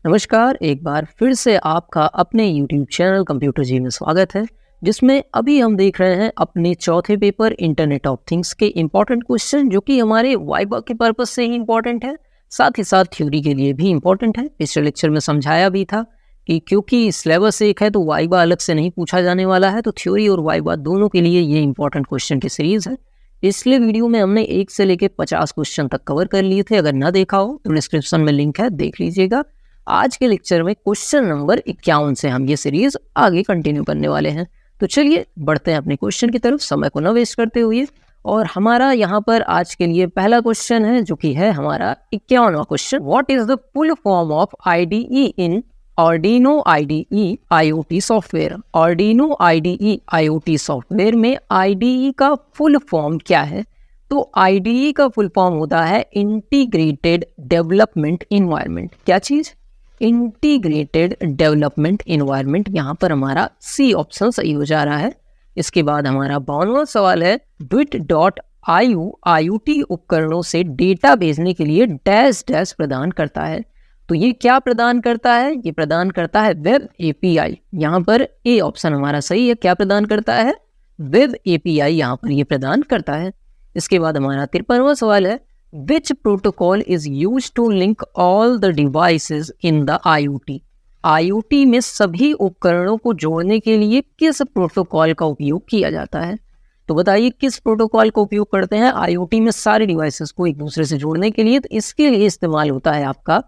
नमस्कार, एक बार फिर से आपका अपने YouTube चैनल कंप्यूटर जी में स्वागत है, जिसमें अभी हम देख रहे हैं अपने चौथे पेपर इंटरनेट ऑफ थिंग्स के इम्पोर्टेंट क्वेश्चन, जो कि हमारे वाइवा के पर्पस से ही इम्पोर्टेंट है, साथ ही साथ थ्योरी के लिए भी इम्पोर्टेंट है। पिछले लेक्चर में समझाया भी था कि क्योंकि सिलेबस एक है तो वाइवा अलग से नहीं पूछा जाने वाला है, तो थ्योरी और वाइवा दोनों के लिए ये इंपॉर्टेंट क्वेश्चन की सीरीज है। पिछले वीडियो में हमने 1 से लेकर 50 क्वेश्चन तक कवर कर लिए थे। अगर ना देखा हो तो डिस्क्रिप्शन में लिंक है, देख लीजिएगा। आज के लेक्चर में क्वेश्चन नंबर 51 से हम ये सीरीज आगे कंटिन्यू करने वाले हैं। तो चलिए बढ़ते हैं अपने क्वेश्चन की तरफ, समय को न वेस्ट करते हुए। और हमारा यहाँ पर आज के लिए पहला क्वेश्चन है, जो कि है हमारा 51वां question. What is the full form of IDE in Arduino IDE IoT software? Arduino IDE IoT software में IDE का फुल फॉर्म क्या है? तो IDE का फुल फॉर्म होता है इंटीग्रेटेड डेवलपमेंट इन्वायरमेंट। क्या चीज? Integrated development environment. यहाँ पर हमारा सी ऑप्शन सही हो जा रहा है। इसके बाद हमारा 52वां सवाल है, Dwit.io IoT उपकरणों से डेटा भेजने के लिए डैश डैश प्रदान करता है। तो ये क्या प्रदान करता है? ये प्रदान करता है वेब API। यहाँ पर ए ऑप्शन हमारा सही है। क्या प्रदान करता है? वेब API यहाँ पर ये प्रदान करता है। इसके बाद हमारा 53वां सवाल है, Which protocol is used to link all the devices in the IoT? IoT में सभी उपकरणों को जोड़ने के लिए किस प्रोटोकॉल का उपयोग किया जाता है? तो बताइए किस प्रोटोकॉल का उपयोग करते हैं IoT में सारे डिवाइसेस को एक दूसरे से जोड़ने के लिए? तो इसके लिए इस्तेमाल होता है आपका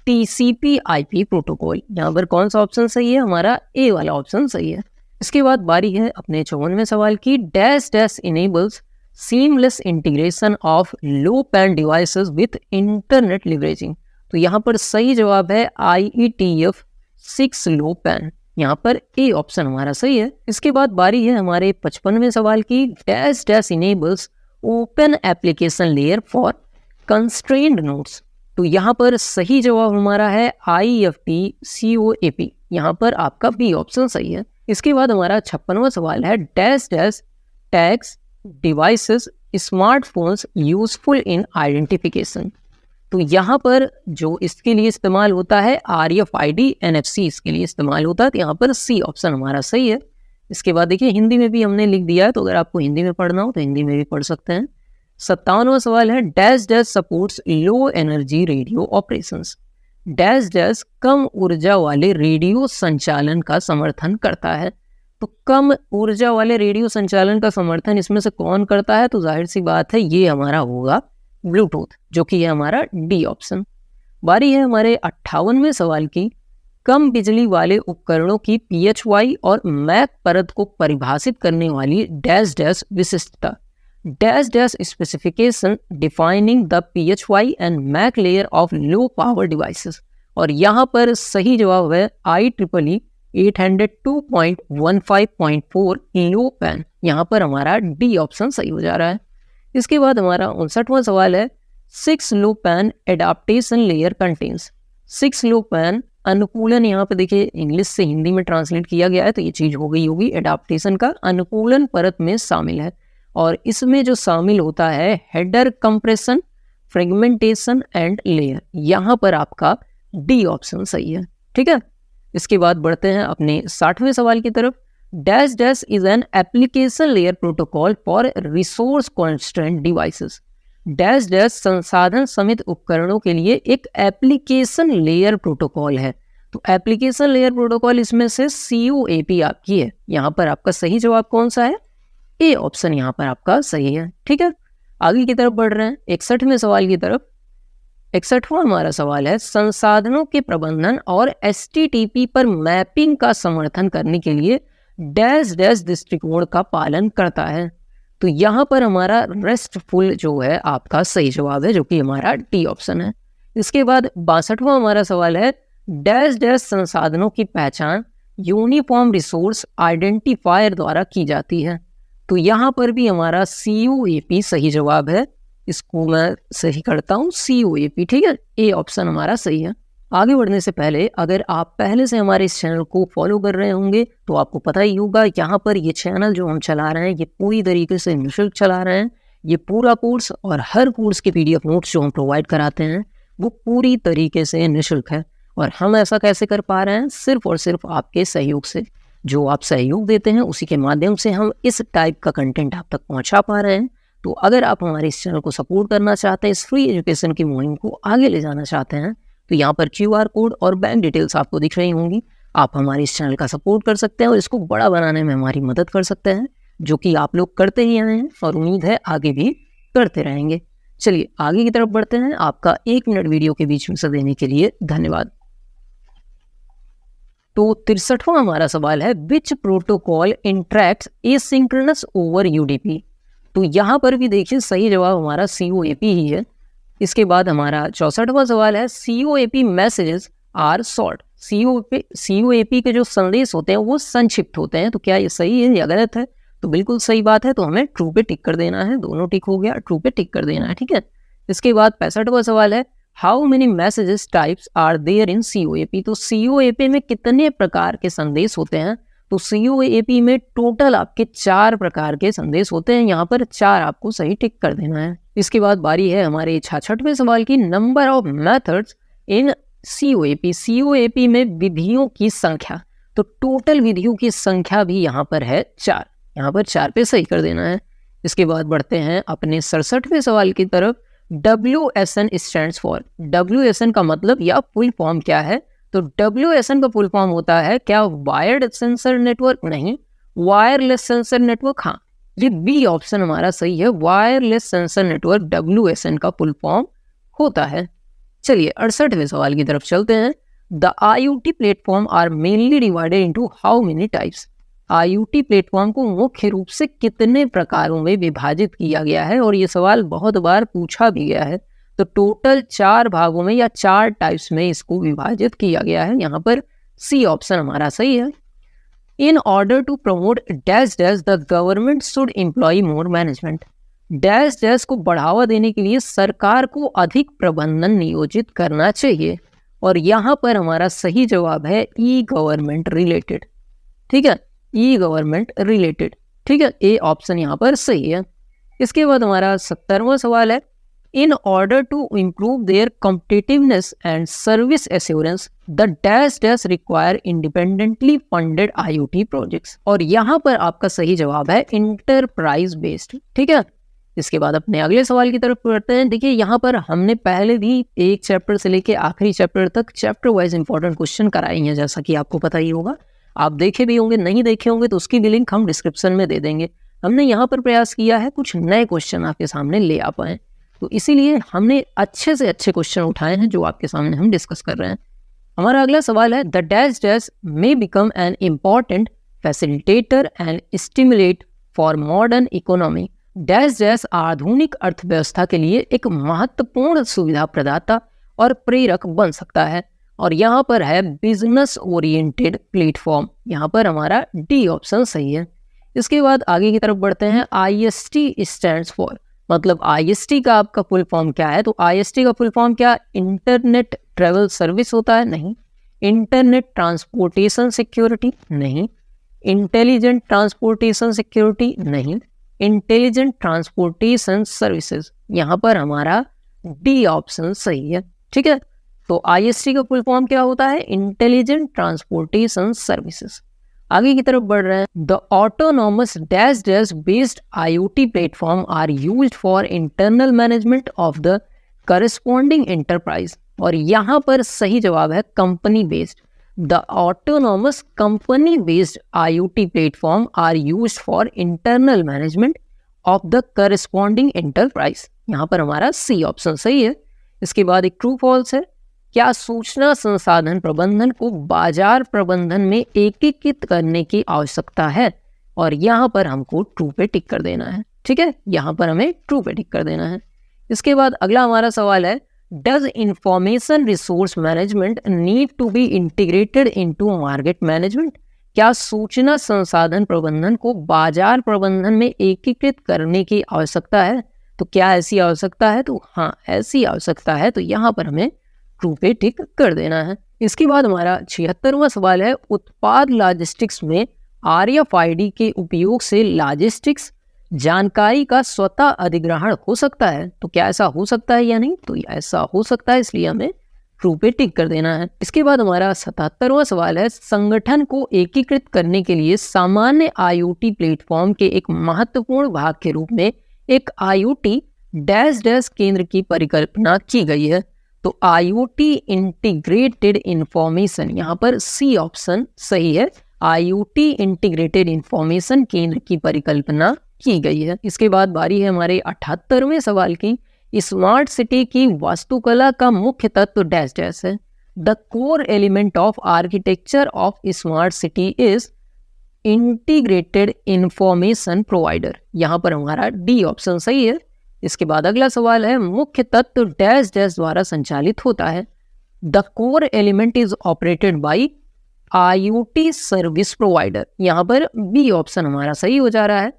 TCP/IP प्रोटोकॉल। यहाँ पर कौन सा ऑप्शन सही है? हमारा ए वाला ऑप्शन सही है। इसके बाद बारी है अपने 54वें सवाल की, dash dash enables seamless integration of low pan devices with internet leveraging. तो यहाँ पर सही जवाब है IETF 6 लो पैन। यहाँ पर ए ऑप्शन हमारा सही है। इसके बाद बारी है हमारे 55वें सवाल की, dash dash enables open application layer for constrained nodes. तो यहाँ पर सही जवाब हमारा है IEFT COAP। यहाँ पर आपका बी ऑप्शन सही है। इसके बाद हमारा 56वां सवाल है, dash dash tags devices smartphones useful in identification. तो यहाँ पर जो इसके लिए इस्तेमाल होता है RFID NFC इसके लिए इस्तेमाल होता है। तो यहाँ पर सी ऑप्शन हमारा सही है। इसके बाद देखिए हिंदी में भी हमने लिख दिया है, तो अगर आपको हिंदी में पढ़ना हो तो हिंदी में भी पढ़ सकते हैं। 57वां सवाल है, dash dash supports low energy radio operations. Dash dash कम ऊर्जा वाले रेडियो संचालन का समर्थन करता है। तो कम ऊर्जा वाले रेडियो संचालन का समर्थन इसमें से कौन करता है? तो जाहिर सी बात है ये हमारा होगा ब्लूटूथ, जो कि है हमारा डी ऑप्शन। बारी है हमारे 58वें सवाल की, कम बिजली वाले उपकरणों की PHY और मैक परत को परिभाषित करने वाली डैश डैश विशिष्टता। Dash dash specification defining the PHY and MAC layer of low power devices. और यहाँ पर सही जवाब है IEEE 802.15.4 लो पैन। यहाँ पर हमारा डी ऑप्शन सही हो जा रहा है। इसके बाद हमारा 59वां सवाल है, 6 लो पैन एडाप्टेशन लेयर कंटेन्स। 6 लो पैन अनुकूलन, यहाँ पे देखिए इंग्लिश से हिंदी में ट्रांसलेट किया गया है, तो ये चीज हो गई होगी एडाप्टेशन का अनुकूलन परत में शामिल है। और इसमें जो शामिल होता है header compression, fragmentation and layer. यहाँ पर आपका डी ऑप्शन सही है। ठीक है, इसके बाद बढ़ते हैं अपने 60वें सवाल की तरफ। Dash dash is an application layer protocol for resource constraint devices. Dash dash संसाधन समित उपकरणों के लिए एक एप्लीकेशन लेयर प्रोटोकॉल है। तो एप्लीकेशन लेयर प्रोटोकॉल इसमें से COAP आपकी है। यहाँ पर आपका सही जवाब कौन सा है? ए ऑप्शन यहाँ पर आपका सही है। ठीक है, आगे की तरफ बढ़ रहे हैं 61वें सवाल की तरफ। 61वां हमारा सवाल है, संसाधनों के प्रबंधन और HTTP पर मैपिंग का समर्थन करने के लिए डैश डैश दृष्टिकोण का पालन करता है। तो यहाँ पर हमारा रेस्टफुल जो है आपका सही जवाब है, जो कि हमारा डी ऑप्शन है। इसके बाद 62वां हमारा सवाल है, डैश डैश संसाधनों की पहचान यूनिफॉर्म रिसोर्स आइडेंटिफायर द्वारा की जाती है। तो यहाँ पर भी हमारा COAP सही जवाब है। इसको मैं सही करता हूँ COAP। ठीक है, ए ऑप्शन हमारा सही है। आगे बढ़ने से पहले अगर आप पहले से हमारे इस चैनल को फॉलो कर रहे होंगे तो आपको पता ही होगा, यहाँ पर ये चैनल जो हम चला रहे हैं ये पूरी तरीके से निःशुल्क चला रहे हैं। ये पूरा कोर्स और हर कोर्स के PDF नोट्स जो हम प्रोवाइड कराते हैं वो पूरी तरीके से निःशुल्क है। और हम ऐसा कैसे कर पा रहे हैं? सिर्फ और सिर्फ आपके सहयोग से। जो आप सहयोग देते हैं उसी के माध्यम से हम इस टाइप का कंटेंट आप तक पहुंचा पा रहे हैं। तो अगर आप हमारे इस चैनल को सपोर्ट करना चाहते हैं, इस फ्री एजुकेशन की मुहिम को आगे ले जाना चाहते हैं, तो यहाँ पर QR कोड और बैंक डिटेल्स आपको दिख रही होंगी। आप हमारे इस चैनल का सपोर्ट कर सकते हैं और इसको बड़ा बनाने में हमारी मदद कर सकते हैं, जो कि आप लोग करते ही आए हैं और उम्मीद है आगे भी करते रहेंगे। चलिए आगे की तरफ बढ़ते हैं। आपका 1 मिनट वीडियो के बीच में से देने के लिए धन्यवाद। तो 63वां हमारा सवाल है, विच protocol interacts asynchronous over UDP? तो यहाँ पर भी देखिए सही जवाब हमारा COAP ही है। इसके बाद हमारा 64वां सवाल है, COAP messages are short. COAP के जो संदेश होते हैं वो संक्षिप्त होते हैं। तो क्या ये सही है या गलत है? तो बिल्कुल सही बात है, तो हमें ट्रू पे टिक कर देना है। दोनों टिक हो गया, ट्रू पे टिक कर देना है, ठीक है। इसके बाद 65वां सवाल है, how many messages types are there in COAP? तो COAP में कितने प्रकार के संदेश होते हैं? तो COAP में टोटल आपके 4 प्रकार के संदेश होते हैं। यहाँ पर 4 आपको सही टिक कर देना है। इसके बाद बारी है हमारे 66वें सवाल की, number of methods in COAP। COAP में विधियों की संख्या, तो टोटल विधियों की संख्या भी यहाँ पर है 4। यहाँ पर 4 पे सही कर देना है। इसके बाद बढ़ते हैं अपने 67वें सवाल की तरफ। WSN stands for. WSN का मतलब या फुल फॉर्म क्या है? तो WSN का फुल फॉर्म होता है क्या वायर्ड सेंसर नेटवर्क? नहीं, वायरलेस सेंसर नेटवर्क। हाँ, ये बी ऑप्शन हमारा सही है, वायरलेस सेंसर नेटवर्क WSN का फुल फॉर्म होता है। चलिए 68वें सवाल की तरफ चलते हैं। The IoT platform are mainly divided into how many types? IoT platform को मुख्य रूप से कितने प्रकारों में विभाजित किया गया है? और ये सवाल बहुत बार पूछा भी गया है। तो टोटल 4 भागों में या 4 टाइप्स में इसको विभाजित किया गया है। यहाँ पर सी ऑप्शन हमारा सही है। In order to promote dash dash the government should employ more management. Dash dash को बढ़ावा देने के लिए सरकार को अधिक प्रबंधन नियोजित करना चाहिए। और यहाँ पर हमारा सही जवाब है ई गवर्नमेंट रिलेटेड, ठीक है, ई गवर्नमेंट रिलेटेड, ठीक है, ए ऑप्शन यहाँ पर सही है। इसके बाद हमारा 70वां सवाल है, in order to improve their competitiveness and service assurance the dash dash require independently funded IoT projects. और यहाँ पर आपका सही जवाब है इंटरप्राइज बेस्ड, ठीक है। इसके बाद अपने अगले सवाल की तरफ बढ़ते हैं। देखिए यहाँ पर हमने पहले भी एक चैप्टर से लेके आखिरी चैप्टर तक चैप्टर वाइज इंपॉर्टेंट क्वेश्चन कराए हैं, जैसा कि आपको पता ही होगा। आप देखे भी होंगे, नहीं देखे होंगे तो उसकी भी लिंक हम डिस्क्रिप्शन में दे देंगे। हमने यहाँ पर प्रयास किया है कुछ नए क्वेश्चन आपके सामने ले आ पाए, तो इसीलिए हमने अच्छे से अच्छे क्वेश्चन उठाए हैं जो आपके सामने हम डिस्कस कर रहे हैं। हमारा अगला सवाल है, the dash dash may become an important facilitator and stimulate for modern economy. Dash dash आधुनिक अर्थव्यवस्था के लिए एक महत्वपूर्ण सुविधा प्रदाता और प्रेरक बन सकता है। और यहाँ पर है बिजनेस ओरिएंटेड प्लेटफॉर्म। यहाँ पर हमारा डी ऑप्शन सही है। इसके बाद आगे की तरफ बढ़ते हैं। IST स्टैंड्स फॉर, मतलब IST का आपका फुल फॉर्म क्या है? तो IST का फुल फॉर्म क्या इंटरनेट ट्रेवल सर्विस होता है? नहीं। Internet transportation security? नहीं। Intelligent transportation security? नहीं। इंटेलिजेंट ट्रांसपोर्टेशन सर्विसेज, यहाँ पर हमारा डी ऑप्शन सही है, ठीक है। तो IST का फुल फॉर्म क्या होता है? Intelligent transportation services. आगे की तरफ बढ़ रहे हैं। The autonomous dash dash based IoT platform are used for internal management of the corresponding enterprise. और यहाँ पर सही जवाब है company based. The autonomous company based IoT platform are used for internal management of the corresponding enterprise. यहाँ पर हमारा C option सही है। इसके बाद एक ट्रू फॉल्स है। क्या सूचना संसाधन प्रबंधन को बाजार प्रबंधन में एकीकृत करने की आवश्यकता है? और यहाँ पर हमको ट्रू पे टिक कर देना है, ठीक है, यहाँ पर हमें ट्रू पे टिक कर देना है। इसके बाद अगला हमारा सवाल है, does information resource management need to be integrated into market management? क्या सूचना संसाधन प्रबंधन को बाजार प्रबंधन में एकीकृत करने की आवश्यकता है? तो क्या ऐसी आवश्यकता है? तो हाँ, ऐसी आवश्यकता है। तो यहाँ पर हमें ट्रू पे टिक कर देना है। इसके बाद हमारा 76वां सवाल है, उत्पाद लॉजिस्टिक्स में RFID के उपयोग से लॉजिस्टिक्स जानकारी का स्वतः अधिग्रहण हो सकता है? तो क्या ऐसा हो सकता है या नहीं? तो ऐसा हो सकता है, इसलिए हमें ट्रू पे टिक कर देना है। इसके बाद हमारा 77वां सवाल है, संगठन को एकीकृत करने के लिए सामान्य IoT प्लेटफॉर्म के एक महत्वपूर्ण भाग के रूप में एक IoT डैश डैश केंद्र की परिकल्पना की गई है। तो IoT इंटीग्रेटेड इंफॉर्मेशन, यहाँ पर सी ऑप्शन सही है, IoT इंटीग्रेटेड इंफॉर्मेशन केंद्र की परिकल्पना की गई है। इसके बाद बारी है हमारे 78वें सवाल की, स्मार्ट सिटी की वास्तुकला का मुख्य तत्व डैश डैश है। The core element of architecture of smart city is integrated information provider, यहाँ पर हमारा डी ऑप्शन सही है। इसके बाद अगला सवाल है, मुख्य तत्व डैश डैश द्वारा संचालित होता है। The core element is operated by IoT service provider, यहाँ पर बी ऑप्शन हमारा सही हो जा रहा है।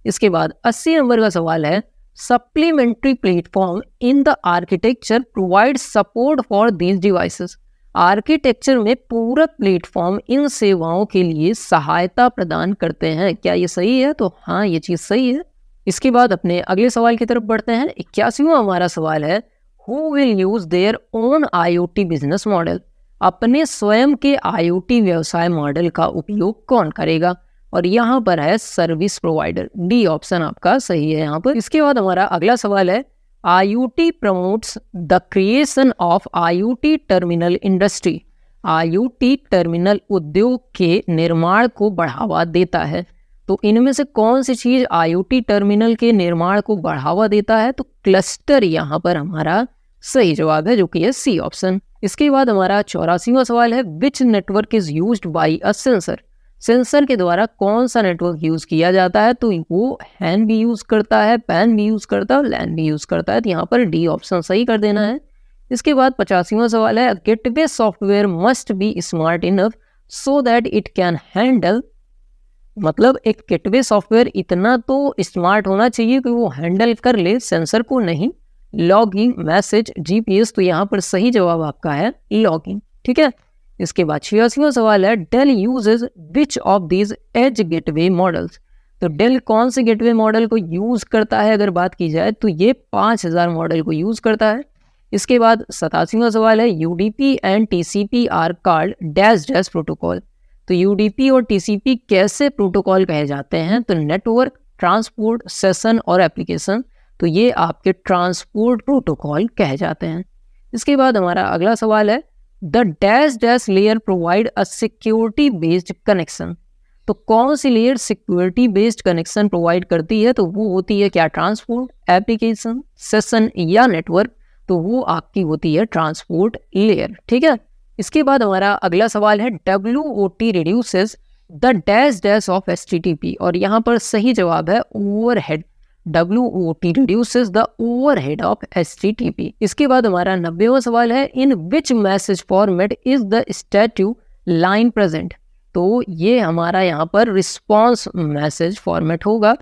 इसके बाद 80 नंबर का सवाल है, supplementary platform in the architecture provide support for these devices, architecture में पूरक प्लेटफॉर्म इन सेवाओं के लिए सहायता प्रदान करते हैं, क्या ये सही है? तो हाँ, ये चीज़ सही है। इसके बाद अपने अगले सवाल की तरफ बढ़ते हैं। 81वां हमारा सवाल है, who will use their own IoT business model, अपने स्वयं के IoT व्यवसाय मॉडल का उपयोग कौन करेगा? और यहाँ पर है सर्विस प्रोवाइडर, डी ऑप्शन आपका सही है यहाँ पर। इसके बाद हमारा अगला सवाल है, IoT promotes the creation of IoT terminal industry, IoT terminal उद्योग के निर्माण को बढ़ावा देता है। तो इनमें से कौन सी चीज IoT टर्मिनल के निर्माण को बढ़ावा देता है? तो क्लस्टर यहाँ पर हमारा सही जवाब है, जो कि है सी ऑप्शन। इसके बाद हमारा 84वां सवाल है, which network is used by a sensor, sensor के द्वारा कौन सा नेटवर्क यूज किया जाता है? तो वो हैन भी यूज करता है, पैन भी यूज करता है, लैन भी यूज करता है, तो यहाँ पर डी ऑप्शन सही कर देना है। इसके बाद 85वां सवाल है, gateway software must be smart enough so that it can handle, मतलब एक गेटवे सॉफ्टवेयर इतना तो स्मार्ट होना चाहिए कि वो हैंडल कर ले सेंसर को, नहीं लॉगिंग, मैसेज, GPS, तो यहाँ पर सही जवाब आपका है लॉगिंग, ठीक है। इसके बाद 86वां सवाल है, Dell uses which of these edge gateway models, तो डेल कौन से गेटवे मॉडल को यूज करता है? अगर बात की जाए तो ये 5000 मॉडल को यूज करता है। इसके बाद 87वां सवाल है, UDP and TCP are called dash dash protocol, तो UDP और TCP कैसे प्रोटोकॉल कहे जाते हैं? तो नेटवर्क, ट्रांसपोर्ट, सेशन और एप्लीकेशन, तो ये आपके ट्रांसपोर्ट प्रोटोकॉल कहे जाते हैं। इसके बाद हमारा अगला सवाल है, the dash dash layer provide a security based connection, तो कौन सी layer security based connection provide करती है? तो वो होती है क्या ट्रांसपोर्ट, एप्लीकेशन, सेशन या नेटवर्क, तो वो आपकी होती है ट्रांसपोर्ट लेयर, ठीक है। इसके बाद हमारा अगला सवाल है, WOT reduces the dash dash of HTTP, और यहाँ पर सही जवाब है overhead, WOT reduces the overhead of HTTP। इसके बाद हमारा 90वां सवाल है, in which message format is the status line present, तो ये हमारा यहाँ पर रिस्पॉन्स मैसेज फॉर्मेट होगा।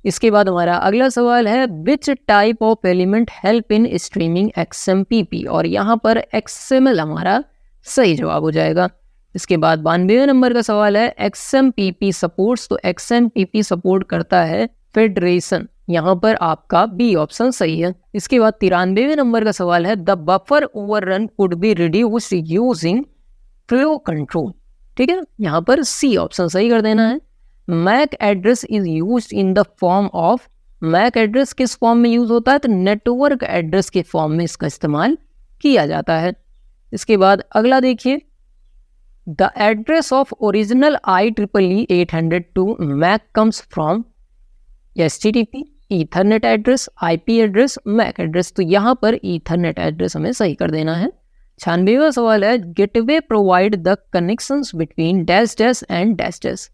इसके बाद हमारा अगला सवाल है, which type of element help in streaming XMPP, और यहाँ पर XML हमारा सही जवाब हो जाएगा। इसके बाद 92वें नंबर का सवाल है, XMPP सपोर्ट्स, तो XMPP सपोर्ट करता है फेडरेशन, यहाँ पर आपका बी ऑप्शन सही है। इसके बाद 93वें नंबर का सवाल है, the buffer overrun could be reduced using flow control, ठीक है, यहाँ पर सी ऑप्शन सही कर देना है। MAC address is used in the form of, MAC address किस फॉर्म में यूज होता है? तो नेटवर्क एड्रेस के फॉर्म में इसका इस्तेमाल किया जाता है। इसके बाद अगला देखिए, the address of original IEEE 802 MAC comes from HTTP, ethernet address, IP address, MAC address, तो यहाँ पर ईथरनेट एड्रेस हमें सही कर देना है। 96वां सवाल है, gateway provide the connections between dash dash and dash dash,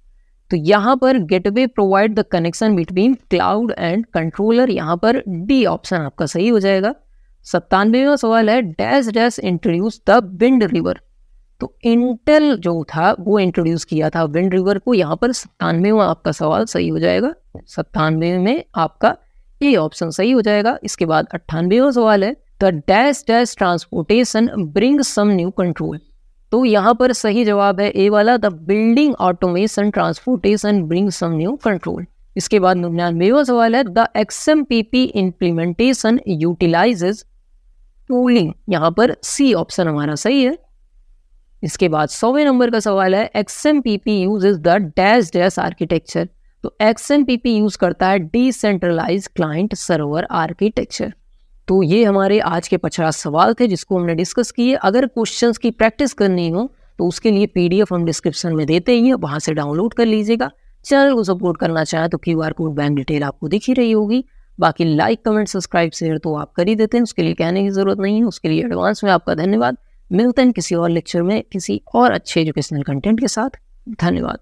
तो यहाँ पर gateway provide the connection between cloud and controller, यहाँ पर डी ऑप्शन आपका सही हो जाएगा। 97वां सवाल है, dash dash introduce the wind river, तो इंटेल जो था वो इंट्रोड्यूस किया था विंड रिवर को, यहाँ पर 97वां आपका सवाल सही हो जाएगा। 97 में आपका ए ऑप्शन सही हो जाएगा। इसके बाद 98वां सवाल है, the dash dash transportation bring some new control, तो यहाँ पर सही जवाब है ए वाला, the building automation transportation bring some new control. इसके बाद 99वां सवाल है, the XMPP implementation utilizes tooling, यहाँ पर सी ऑप्शन हमारा सही है। इसके बाद 100वें नंबर का सवाल है XMPP uses the dash dash architecture. तो XMPP यूज करता है डिसेंट्रलाइज क्लाइंट सर्वर आर्किटेक्चर। तो ये हमारे आज के 50 सवाल थे जिसको हमने डिस्कस किए। अगर क्वेश्चंस की प्रैक्टिस करनी हो तो उसके लिए PDF हम डिस्क्रिप्शन में देते ही हैं, वहाँ से डाउनलोड कर लीजिएगा। चैनल को सपोर्ट करना चाहें तो QR कोड, बैंक डिटेल आपको दिख ही रही होगी। बाकी लाइक, कमेंट, सब्सक्राइब, शेयर तो आप कर ही देते हैं, उसके लिए कहने की ज़रूरत नहीं है। उसके लिए एडवांस में आपका धन्यवाद। मिलते हैं किसी और लेक्चर में किसी और अच्छे एजुकेशनल कंटेंट के साथ। धन्यवाद।